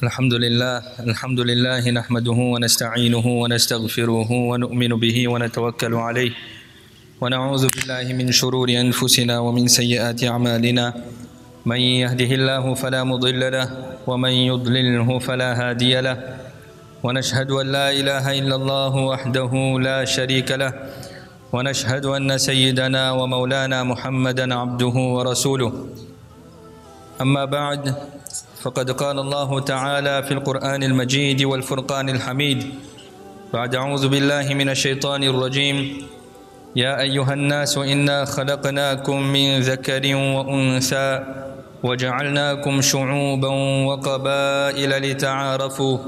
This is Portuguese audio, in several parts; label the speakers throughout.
Speaker 1: الحمد لله نحمده ونستعينه ونستغفره ونؤمن به ونتوكل عليه ونعوذ بالله من شرور أنفسنا ومن سيئات أعمالنا من يهده الله فلا مضل له ومن يضلله فلا هادي له ونشهد أن لا إله إلا الله وحده لا شريك له ونشهد أن سيدنا ومولانا محمدا عبده ورسوله أما بعد فقد قال الله تعالى في القرآن المجيد والفرقان الحميد بعد أعوذ بالله من الشيطان الرجيم يا أيها الناس إنا خلقناكم من ذكر وأنثى وجعلناكم شعوبا وقبائل لتعارفوا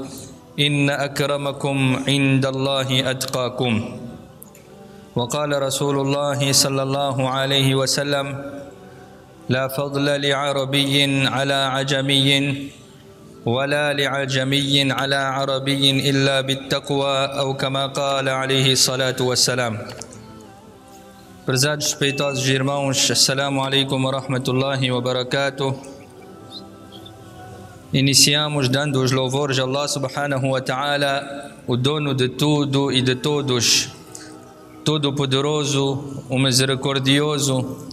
Speaker 1: إن أكرمكم عند الله أتقاكم وقال رسول الله صلى الله عليه وسلم لا فضل لعربي على عجمي ولا لعجمي على عربي إلا بالتقوى أو كما قال عليه الصلاة والسلام. Prezados, respeitosos irmãos, assalamu alaikum wa rahmatullahi wa barakatuh. Iniciamos dando os louvores a Allah subhanahu wa ta'ala, o dono de tudo e de todos, todo-poderoso, o misericordioso,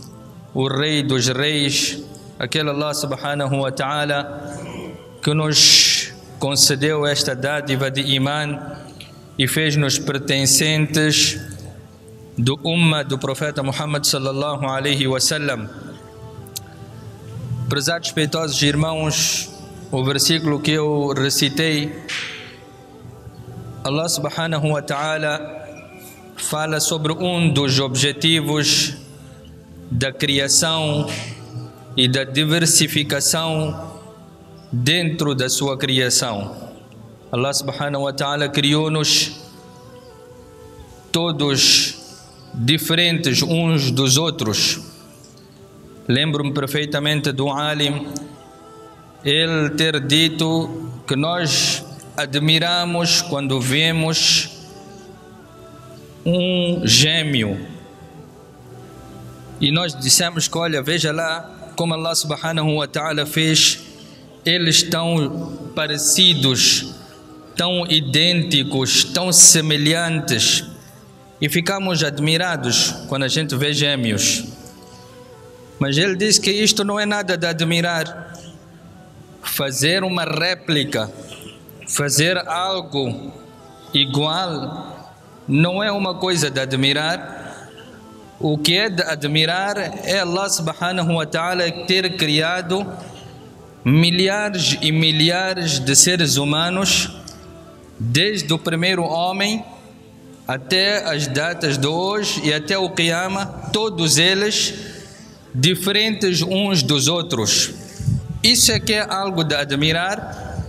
Speaker 1: o Rei dos Reis, aquele Allah subhanahu wa ta'ala que nos concedeu esta dádiva de Iman e fez-nos pertencentes do Ummah do Profeta Muhammad sallallahu alaihi wasallam. Prezados, respeitosos irmãos, o versículo que eu recitei, Allah subhanahu wa ta'ala fala sobre um dos objetivos da criação e da diversificação dentro da sua criação. Allah subhanahu wa ta'ala criou-nos todos diferentes uns dos outros. Lembro-me perfeitamente do Alim, ele ter dito que nós admiramos quando vemos um gêmeo. E nós dissemos que, olha, veja lá como Allah subhanahu wa ta'ala fez eles tão parecidos, tão idênticos, tão semelhantes. E ficamos admirados quando a gente vê gêmeos. Mas ele diz que isto não é nada de admirar. Fazer uma réplica, fazer algo igual, não é uma coisa de admirar. O que é de admirar é Allah subhanahu wa ta'ala ter criado milhares e milhares de seres humanos, desde o primeiro homem até as datas de hoje e até o Qiyamah, todos eles diferentes uns dos outros. Isso é que é algo de admirar.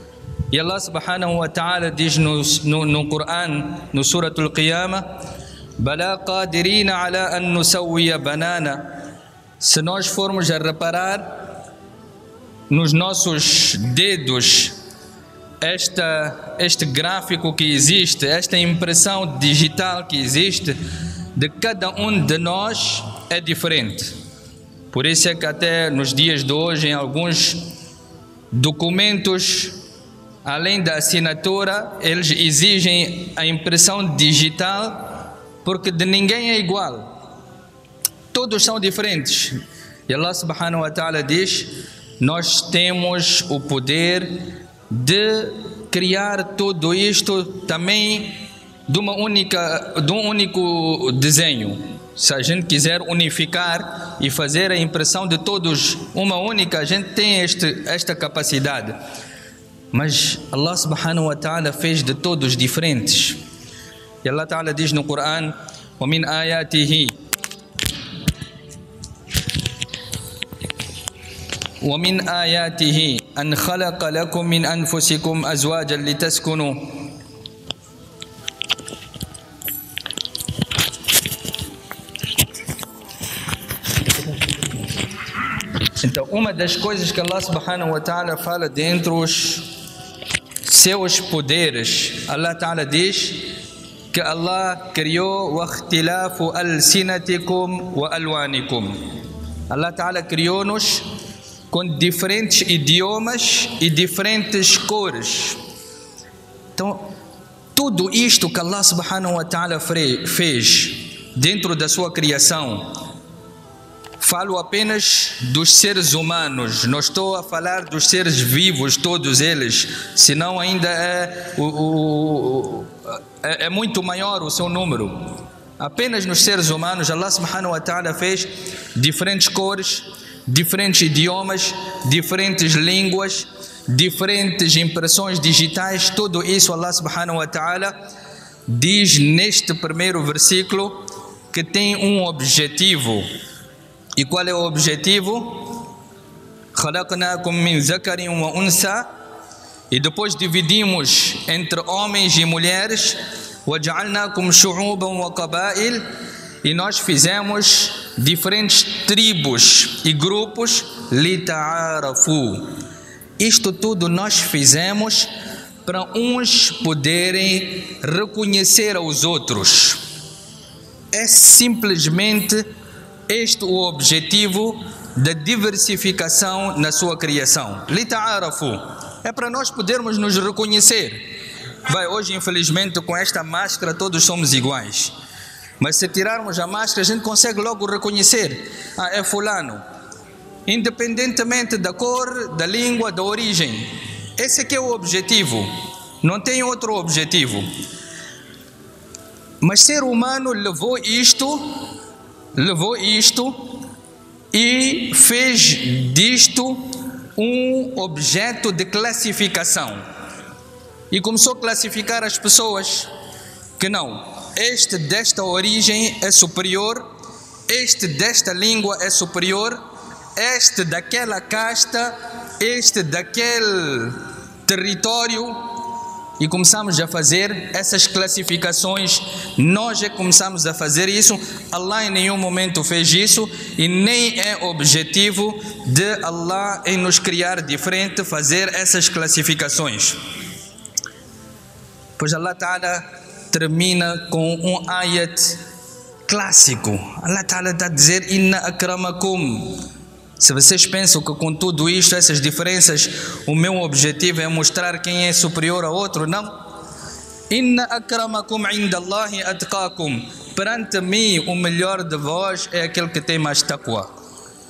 Speaker 1: E Allah subhanahu wa ta'ala diz no Quran, no Suratul Qiyamah, Bala qadirina ala an nusawwiya banana. Se nós formos a reparar nos nossos dedos, este gráfico que existe, esta impressão digital que existe de cada um de nós é diferente. Por isso é que até nos dias de hoje, em alguns documentos, além da assinatura, eles exigem a impressão digital, porque de ninguém é igual. Todos são diferentes. E Allah subhanahu wa ta'ala diz: nós temos o poder de criar tudo isto também de um único desenho. Se a gente quiser unificar e fazer a impressão de todos uma única, a gente tem esta capacidade. Mas Allah subhanahu wa ta'ala fez de todos diferentes. E Allah ta'ala diz no Quran: وَمِنْ آيَاتِهِ ومن آياته أن خلق لكم من أنفسكم أزواجا لتسكنوا. Então, uma das coisas que Allah subhanahu wa ta'ala fala dentro dos seus poderes, Allah ta'ala diz que Allah criou واختلاف ألسنتكم وألوانكم. Allah ta'ala criou-nos com diferentes idiomas e diferentes cores. Então, tudo isto que Allah subhanahu wa ta'ala fez dentro da sua criação, falo apenas dos seres humanos, não estou a falar dos seres vivos, todos eles, senão ainda é muito maior o seu número. Apenas nos seres humanos, Allah subhanahu wa ta'ala fez diferentes cores, diferentes idiomas, diferentes línguas, diferentes impressões digitais. Tudo isso Allah subhanahu wa ta'ala diz neste primeiro versículo que tem um objetivo. E qual é o objetivo? خَلَقْنَاكُمْ مِنْ ذَكَرٍ وَأُنْثَى. E depois dividimos entre homens e mulheres. وَجَعَلْنَاكُمْ شُعُوبًا وَقَبَائِلَ. E nós fizemos diferentes tribos e grupos. لِتَعَارَفُوا. Isto tudo nós fizemos para uns poderem reconhecer aos outros. É simplesmente este o objetivo da diversificação na sua criação. لِتَعَارَفُوا. É para nós podermos nos reconhecer. Hoje, infelizmente, com esta máscara todos somos iguais. Mas se tirarmos a máscara, a gente consegue logo reconhecer. É fulano. Independentemente da cor, da língua, da origem. Esse aqui é o objetivo. Não tem outro objetivo. Mas ser humano levou isto e fez disto um objeto de classificação. E começou a classificar as pessoas que não, este desta origem é superior, este desta língua é superior, este daquela casta, este daquele território. E começamos a fazer essas classificações. Nós já começamos a fazer isso. Allah em nenhum momento fez isso e nem é objetivo de Allah em nos criar diferente fazer essas classificações. Pois Allah Ta'ala termina com um ayat clássico. Allah Ta'ala está a dizer: Inna akramakum. Se vocês pensam que com tudo isto, essas diferenças, o meu objetivo é mostrar quem é superior a outro, não. Inna akramakum indallahi atqakum. Perante mim, o melhor de vós é aquele que tem mais taqwa.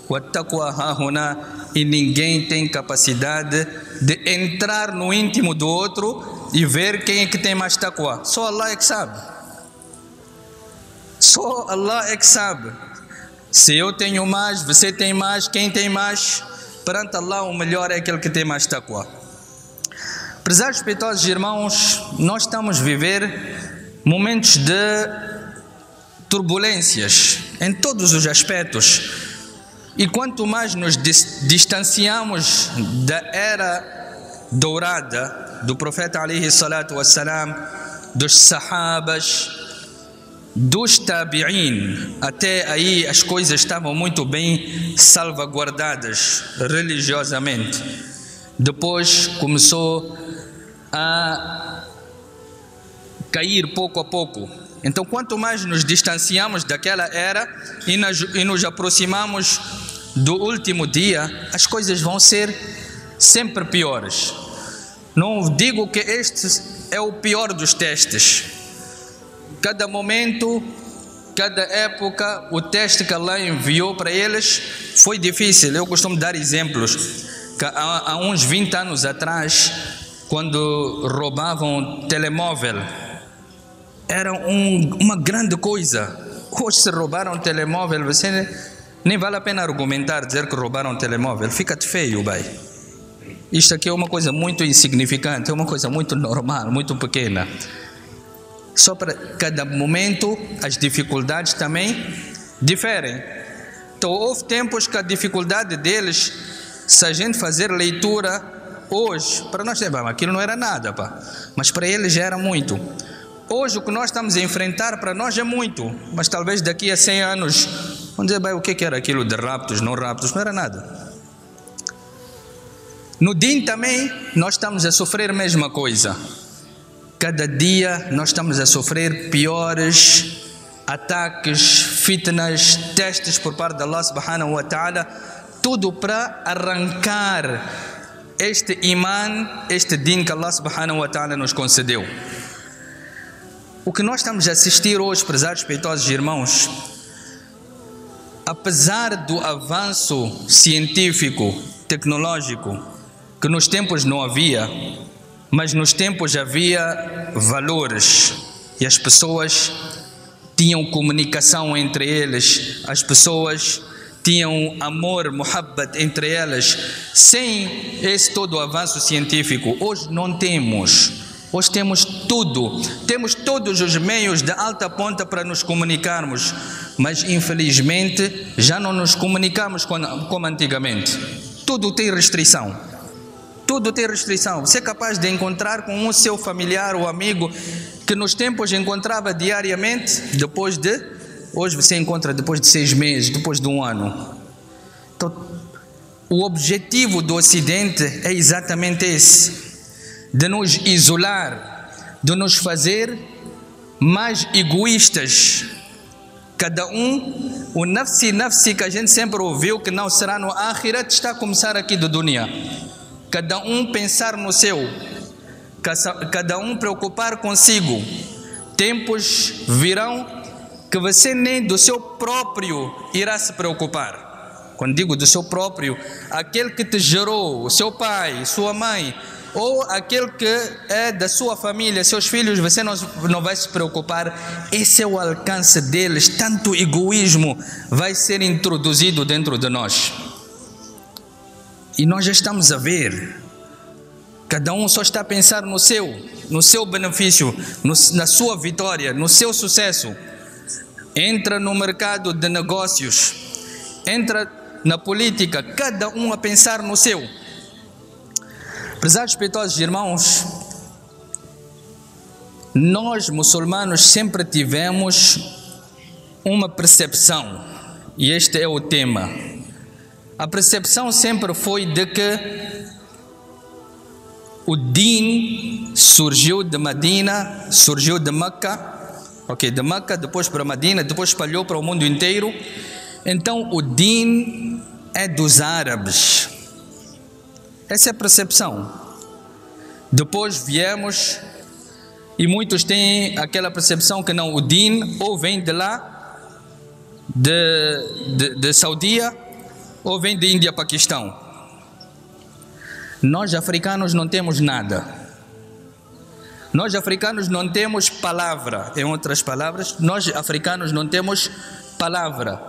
Speaker 1: Wa taqwa hahuna. E ninguém tem capacidade de entrar no íntimo do outro e ver quem é que tem mais taqwa. Só Allah é que sabe. Só Allah é que sabe. Se eu tenho mais, você tem mais, quem tem mais, perante Allah o melhor é aquele que tem mais taqwa. Prezados respeitosos irmãos, nós estamos a viver momentos de turbulências em todos os aspectos. E quanto mais nos distanciamos da era dourada do profeta alaihi salatu wassalam, dos sahabas, dos tabi'in, até aí as coisas estavam muito bem salvaguardadas religiosamente. Depois começou a cair pouco a pouco. Então, quanto mais nos distanciamos daquela era e nos aproximamos do último dia, as coisas vão ser sempre piores. Não digo que este é o pior dos testes. Cada momento, cada época, o teste que Allah enviou para eles foi difícil. Eu costumo dar exemplos. Que há uns 20 anos atrás, quando roubavam telemóvel, era uma grande coisa. Hoje, se roubaram um telemóvel, você nem vale a pena argumentar, dizer que roubaram um telemóvel. Fica-te feio, bai. Isto aqui é uma coisa muito insignificante, é uma coisa muito normal, muito pequena. Só para cada momento, as dificuldades também diferem. Então, houve tempos que a dificuldade deles, se a gente fazer leitura hoje, para nós, aquilo não era nada, pá. Mas para eles já era muito. Hoje o que nós estamos a enfrentar para nós é muito, mas talvez daqui a 100 anos vamos dizer, o que era aquilo de raptos, não era nada. No din também nós estamos a sofrer a mesma coisa. Cada dia nós estamos a sofrer piores ataques, fitnas, testes por parte de Allah subhanahu wa ta'ala. tudo para arrancar este imã, este din que Allah subhanahu wa ta'ala nos concedeu. O que nós estamos a assistir hoje, prezados respeitosos irmãos, apesar do avanço científico, tecnológico, que nos tempos não havia, mas nos tempos havia valores e as pessoas tinham comunicação entre eles, as pessoas tinham amor, muhabbat entre elas, sem esse todo o avanço científico. Hoje não temos. Hoje temos tudo, temos todos os meios de alta ponta para nos comunicarmos, mas infelizmente já não nos comunicamos como antigamente. Tudo tem restrição, tudo tem restrição. Você é capaz de encontrar com um seu familiar ou amigo que nos tempos encontrava diariamente, hoje você encontra depois de 6 meses, depois de 1 ano. Então, o objetivo do Ocidente é exatamente esse, de nos isolar, de nos fazer mais egoístas. Cada um, o nafsi que a gente sempre ouviu que não será no Akhirat, está a começar aqui do dunya. Cada um pensar no seu, cada um preocupar consigo. Tempos virão que você nem do seu próprio irá se preocupar. Quando digo do seu próprio, aquele que te gerou, o seu pai, sua mãe, ou aquele que é da sua família, seus filhos, você não vai se preocupar. Esse é o alcance deles. Tanto egoísmo vai ser introduzido dentro de nós. E nós já estamos a ver. Cada um só está a pensar no seu benefício, na sua vitória, no seu sucesso. Entra no mercado de negócios, entra na política, cada um a pensar no seu. Prezados respeitosos irmãos, nós muçulmanos sempre tivemos uma percepção, e este é o tema. A percepção sempre foi de que o din surgiu de Medina, surgiu de Meca, de Meca, depois para Medina, depois espalhou para o mundo inteiro. Então o din é dos árabes. Essa é a percepção. Depois viemos, e muitos têm aquela percepção que não, o din ou vem de lá, de Saudia, ou vem de Índia, Paquistão. Nós africanos não temos nada. Nós africanos não temos palavra. Em outras palavras, nós africanos não temos palavra.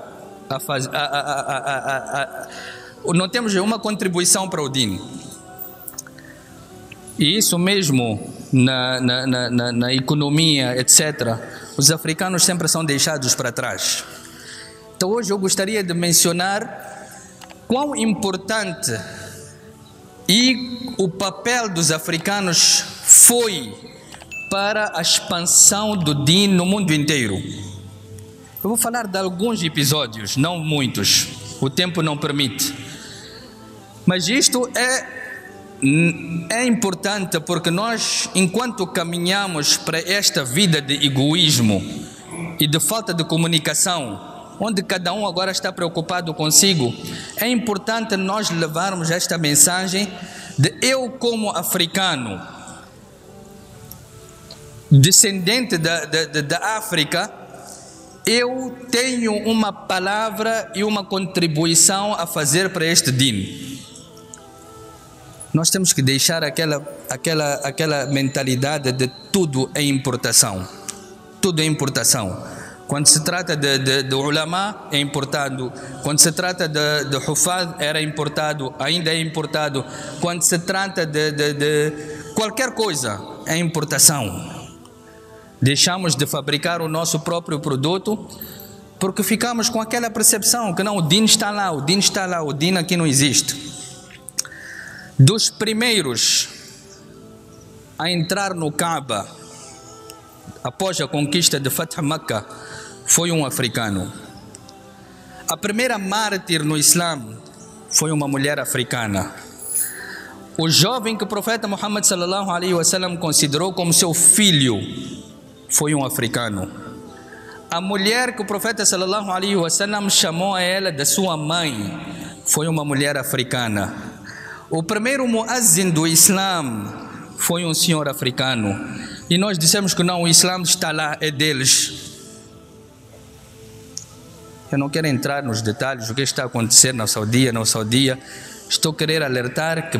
Speaker 1: Não temos uma contribuição para o din. E isso mesmo na economia, etc. Os africanos sempre são deixados para trás. Então hoje eu gostaria de mencionar quão importante e o papel dos africanos foi para a expansão do din no mundo inteiro. Eu vou falar de alguns episódios, não muitos, o tempo não permite. Mas isto é importante porque nós, enquanto caminhamos para esta vida de egoísmo e de falta de comunicação, onde cada um agora está preocupado consigo, é importante nós levarmos esta mensagem de eu como africano, descendente da África, eu tenho uma palavra e uma contribuição a fazer para este din. Nós temos que deixar aquela mentalidade de tudo é importação. Tudo é importação. Quando se trata de ulama, é importado. Quando se trata de hufaz, era importado, ainda é importado. Quando se trata de qualquer coisa, é importação. Deixamos de fabricar o nosso próprio produto porque ficamos com aquela percepção que não, o din está lá, o din está lá, o din aqui não existe. Dos primeiros a entrar no Kaaba após a conquista de Fath Makkah foi um africano. A primeira mártir no Islã foi uma mulher africana. O jovem que o profeta Muhammad sallallahu alaihi wasallam considerou como seu filho foi um africano. A mulher que o profeta sallallahu alaihi wasallam chamou a ela da sua mãe foi uma mulher africana. O primeiro muazzin do Islã foi um senhor africano. E nós dissemos que não, o Islã está lá, é deles. Eu não quero entrar nos detalhes do que está a acontecer na Saudia. Estou a querer alertar que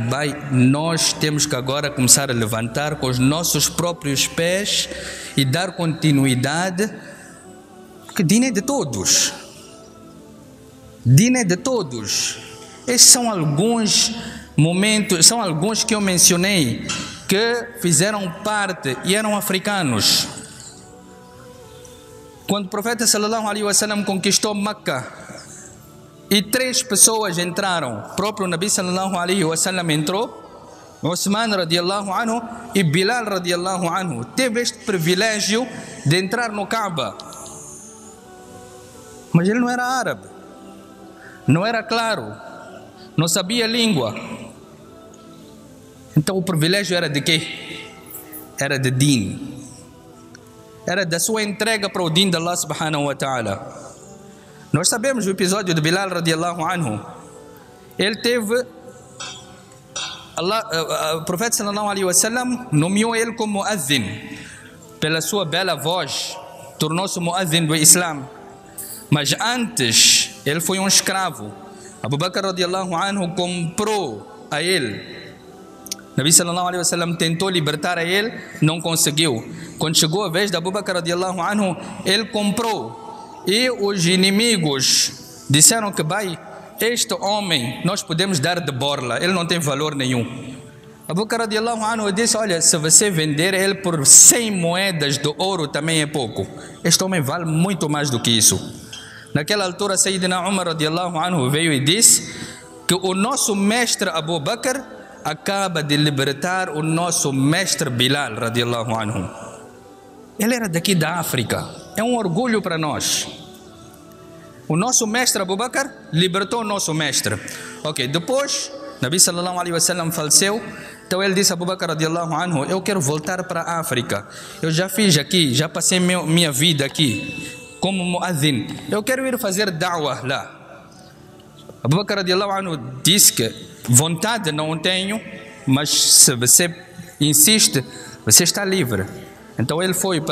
Speaker 1: nós temos que agora começar a levantar com os nossos próprios pés e dar continuidade, porque Dina é de todos. Dina é de todos. Estes são alguns momentos, são alguns que eu mencionei, que fizeram parte e eram africanos. Quando o profeta sallallahu alaihi wasallam conquistou Meca e 3 pessoas entraram, o próprio Nabi sallallahu alaihi wasallam entrou, Uthman radiallahu anhu e Bilal radiallahu anhu teve este privilégio de entrar no Kaaba. Mas ele não era árabe, não era claro, não sabia a língua. Então o privilégio era de quê? Era de din. Era da sua entrega para o din de Allah subhanahu wa ta'ala. Nós sabemos o episódio de Bilal radiallahu anhu. Ele teve, o profeta sallallahu alaihi wasallam nomeou ele como muazzin. Pela sua bela voz, tornou-se muazzin do Islã. Mas antes, ele foi um escravo. Abu Bakr radiallahu anhu comprou a ele. Nabi sallallahu alaihi wasallam tentou libertar a ele, não conseguiu. Quando chegou a vez de Abu Bakr radiallahu anhu, ele comprou. E os inimigos disseram que, este homem nós podemos dar de borla, ele não tem valor nenhum. Abu Bakr radiallahu anhu disse, olha, se você vender ele por 100 moedas de ouro também é pouco. Este homem vale muito mais do que isso. Naquela altura, Sayyidina Umar radiallahu anhu veio e disse que o nosso mestre Abu Bakr acaba de libertar o nosso mestre Bilal radiallahu anhu. Ele era daqui da África. É um orgulho para nós. O nosso mestre Abu Bakr libertou o nosso mestre. Ok, depois Nabi sallallahu alaihi wasallam faleceu. Então ele disse a Abu Bakr radiallahu anhu, eu quero voltar para a África. Eu já fiz aqui, já passei minha vida aqui como muazzin. Eu quero ir fazer da'wah lá. Abu Bakr radiallahu anhu disse que vontade não tenho, mas se você insiste, você está livre. Então ele foi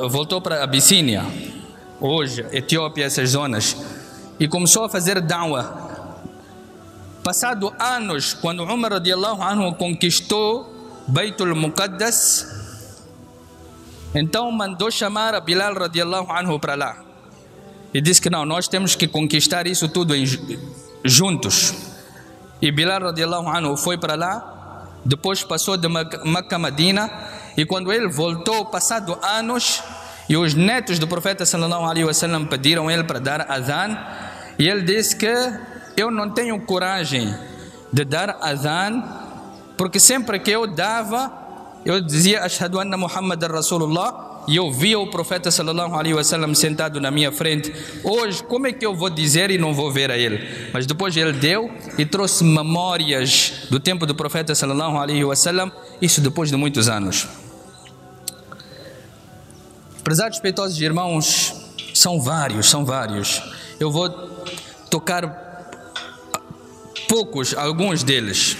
Speaker 1: voltou para Abissínia, hoje Etiópia, essas zonas, e começou a fazer da'wah. Passado anos, quando Umar radiallahu anhu conquistou Baitul Muqaddas, então mandou chamar a Bilal radiallahu anhu para lá. E disse que não, nós temos que conquistar isso tudo juntos. E Bilal radiallahu anhu foi para lá, depois passou de Meca a Medina, e quando ele voltou, passado anos, e os netos do profeta sallallahu alaihi wasallam pediram ele para dar azan, e ele disse que eu não tenho coragem de dar azan, porque sempre que eu dava, eu dizia Ashhadu anna Muhammadan Rasulullah, e eu via o profeta sallallahu alaihi wasallam sentado na minha frente. Hoje, como é que eu vou dizer e não vou ver a ele? Mas depois ele deu e trouxe memórias do tempo do profeta sallallahu alaihi wasallam, isso depois de muitos anos. Prezados respeitosos irmãos, são vários. Eu vou tocar alguns deles.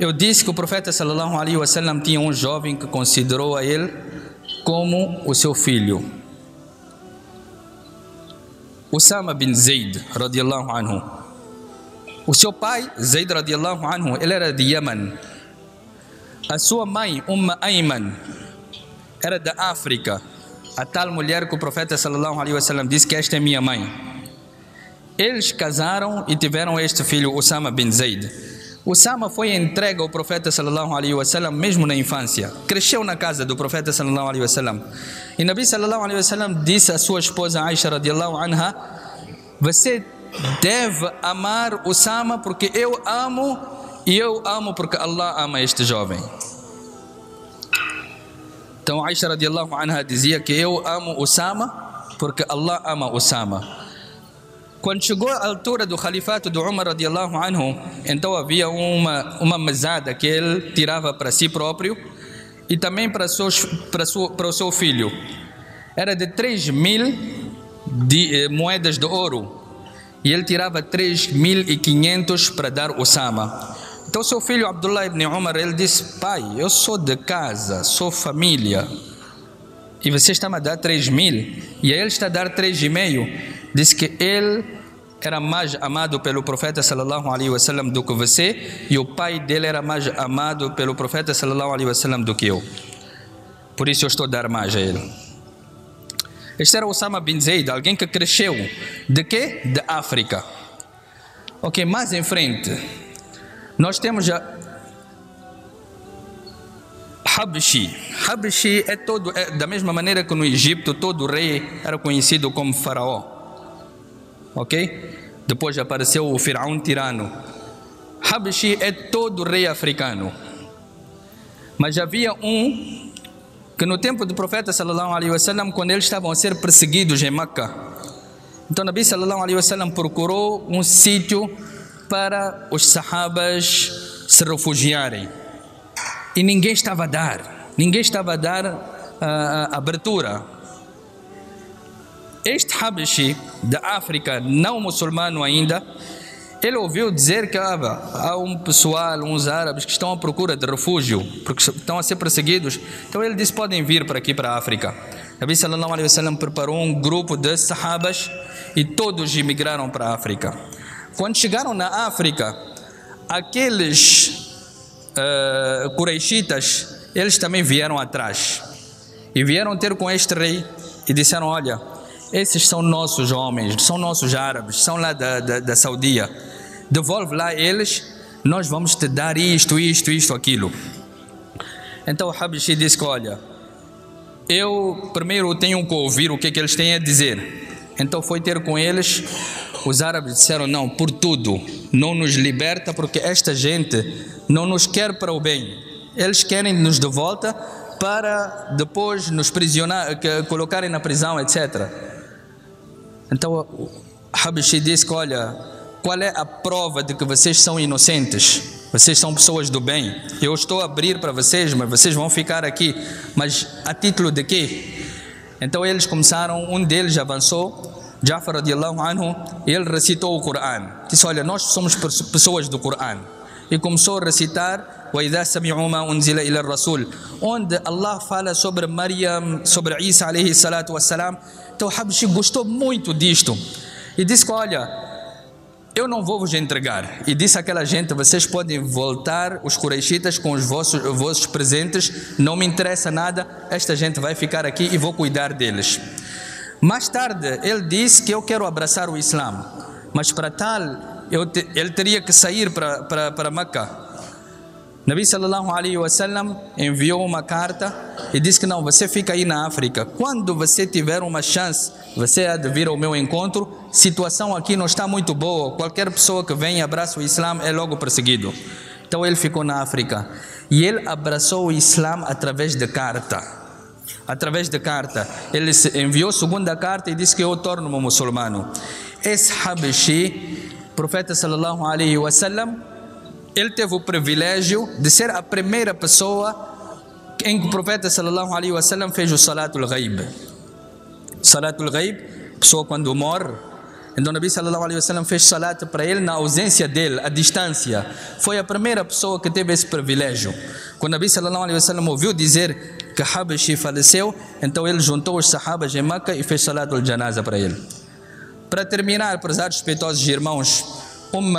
Speaker 1: Eu disse que o profeta sallallahu alaihi wasallam tinha um jovem que considerou a ele como o seu filho, Usama bin Zaid radiallahu anhu. O seu pai, Zaid radiallahu anhu, ele era de Yemen. A sua mãe, Ayman, era da África. A tal mulher que o profeta sallallahu alaihi wasallam disse que esta é minha mãe. Eles casaram e tiveram este filho, Usama bin Zaid. Usama foi entregue ao profeta sallallahu alaihi wasallam mesmo na infância. Cresceu na casa do profeta sallallahu alaihi wasallam. E Nabi sallallahu alaihi wasallam disse à sua esposa Aisha radiallahu anha, você deve amar Usama porque eu amo, e eu amo porque Allah ama este jovem. Então Aisha radiallahu anha dizia que eu amo Usama porque Allah ama Usama. Quando chegou a altura do califato do Umar radiallahu anhu, então havia uma mesada que ele tirava para si próprio e também para o seu filho. Era de 3.000 moedas de ouro. e ele tirava 3.500 para dar Usama. Então seu filho Abdullah ibn Umar, ele disse: pai, eu sou de casa, sou família, e você está a dar 3.000, e ele está a dar 3,5. Disse que ele era mais amado pelo profeta sallallahu alaihi wasallam do que você, e o pai dele era mais amado pelo profeta sallallahu alaihi wasallam do que eu. Por isso eu estou a dar mais a ele. Este era Osama bin Zaid, alguém que cresceu de quê? De África. Ok, mais em frente nós temos a Habshi. Habshi é da mesma maneira que no Egito todo rei era conhecido como faraó. Ok? Depois apareceu o Firaun tirano. Habshi é todo rei africano. Mas havia um que no tempo do profeta sallallahu alaihi wasallam, quando eles estavam a ser perseguidos em Meca, então Nabi sallallahu alaihi wasallam procurou um sítio para os sahabas se refugiarem, e ninguém estava a dar abertura. Este Habashi da África, não muçulmano ainda, ele ouviu dizer que há um pessoal, uns árabes que estão à procura de refúgio, porque estão a ser perseguidos. Então ele disse: podem vir para aqui, para a África. Nabi sallallahu alaihi wasallam preparou um grupo de sahabas e todos emigraram para a África. Quando chegaram na África, aqueles Quraishitas, eles também vieram atrás e vieram ter com este rei e disseram: olha, esses são nossos homens, são nossos árabes, são lá da Saudia, devolve lá eles, nós vamos te dar isto, aquilo. Então o Habashi disse que: olha, eu primeiro tenho que ouvir o que eles têm a dizer. Então foi ter com eles. Os árabes disseram: não, por tudo, não nos liberta, porque esta gente não nos quer para o bem, eles querem nos de volta para depois nos prisionar, colocarem na prisão, etc. Então o Habashi disse que: olha, qual é a prova de que vocês são inocentes? Vocês são pessoas do bem. Eu estou a abrir para vocês, mas vocês vão ficar aqui. Mas a título de quê? Então eles começaram, um deles avançou, Ja'far radiallahu anhu, ele recitou o Corão. Disse: olha, nós somos pessoas do Corão. E começou a recitar وَإِذَا سَمِعُوا مَا أُنزِلَ إِلَى الرَّسُولِ, onde Allah fala sobre Maryam, sobre Isa alayhi salatu wassalam. Então Habashi gostou muito disto e disse que: olha, eu não vou vos entregar. E disse àquela gente: vocês podem voltar, os Quraishitas, com os vossos presentes, não me interessa nada, esta gente vai ficar aqui e vou cuidar deles. Mais tarde ele disse que: eu quero abraçar o Islã, mas para tal ele teria que sair para Meca. Nabi sallallahu alaihi wasallam enviou uma carta e disse que: não, você fica aí na África, quando você tiver uma chance, você há de vir ao meu encontro. Situação aqui não está muito boa, qualquer pessoa que vem e abraça o Islã é logo perseguido. Então ele ficou na África e ele abraçou o Islã através de carta. Ele enviou a segunda carta e disse que: eu torno-me muçulmano. Esse Habashi, profeta sallallahu alaihi wasallam, ele teve o privilégio de ser a primeira pessoa em que o profeta sallallahu alaihi wasallam fez o Salatul Ghaib. Salatul Ghaib, pessoa quando morre, então o Nabi sallallahu alaihi wasallam fez salat para ele na ausência dele, à distância. Foi a primeira pessoa que teve esse privilégio. Quando o Nabi sallallahu alaihi wasallam ouviu dizer que Habashi faleceu, então ele juntou os sahabas em Meca e fez Salatul Janaza para ele. Para terminar, prezados respeitosos irmãos,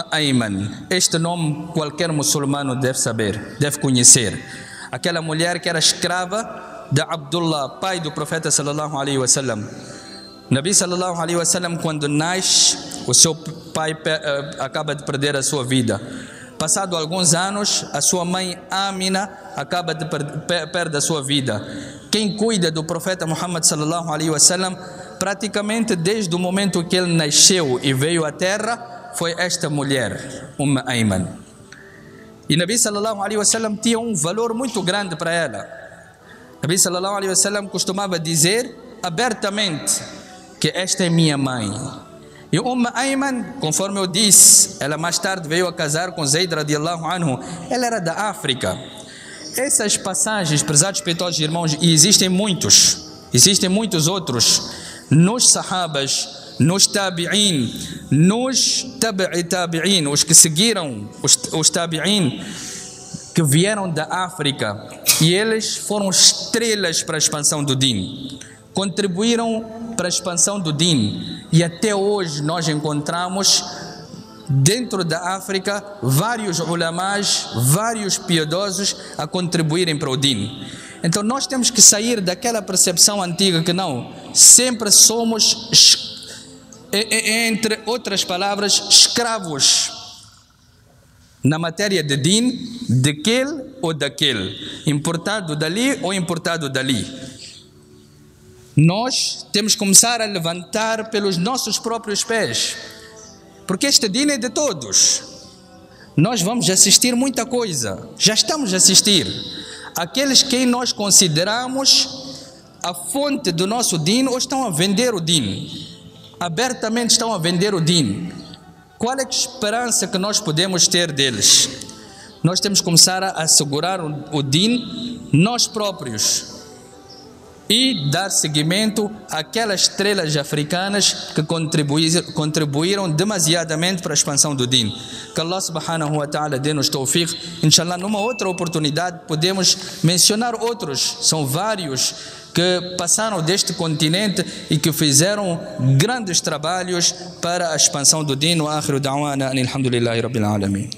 Speaker 1: Ayman, este nome qualquer muçulmano deve saber, deve conhecer. Aquela mulher que era escrava de Abdullah, pai do profeta sallallahu alaihi wasallam. Nabi sallallahu alaihi wasallam, quando nasce, o seu pai acaba de perder a sua vida. Passado alguns anos, a sua mãe Amina acaba de perder a sua vida. Quem cuida do profeta Muhammad sallallahu alaihi wasallam, praticamente desde o momento que ele nasceu e veio à terra, foi esta mulher, Ayman. E Nabi sallallahu alaihi wasallam tinha um valor muito grande para ela. Nabi sallallahu alaihi wasallam costumava dizer abertamente que esta é minha mãe. E Ayman, conforme eu disse, ela mais tarde veio a casar com Zayd radiallahu anhu. Ela era da África. Essas passagens, prezados respeitosos irmãos, e existem muitos outros, nos sahabas, nos tabi'in, nos tabi'in, os que seguiram, os tabi'in, que vieram da África, e eles foram estrelas para a expansão do din, contribuíram para a expansão do din, e até hoje nós encontramos dentro da África vários ulamás, vários piedosos a contribuírem para o din. Então nós temos que sair daquela percepção antiga que não, sempre somos, entre outras palavras, escravos na matéria de din, daquele ou daquele, importado dali ou importado dali. Nós temos que começar a levantar pelos nossos próprios pés, porque este din é de todos. Nós vamos assistir muita coisa, já estamos a assistir. Aqueles que nós consideramos a fonte do nosso din, ou estão a vender o din, abertamente estão a vender o din. Qual é a esperança que nós podemos ter deles? Nós temos que começar a assegurar o din nós próprios e dar seguimento àquelas estrelas africanas que contribuíram demasiadamente para a expansão do din. Que Allah subhanahu wa ta'ala dê-nos tawfiq. Inshallah, numa outra oportunidade podemos mencionar outros, são vários que passaram deste continente e que fizeram grandes trabalhos para a expansão do din. Wa akhiru da'wana alhamdulillahi rabbil alamin.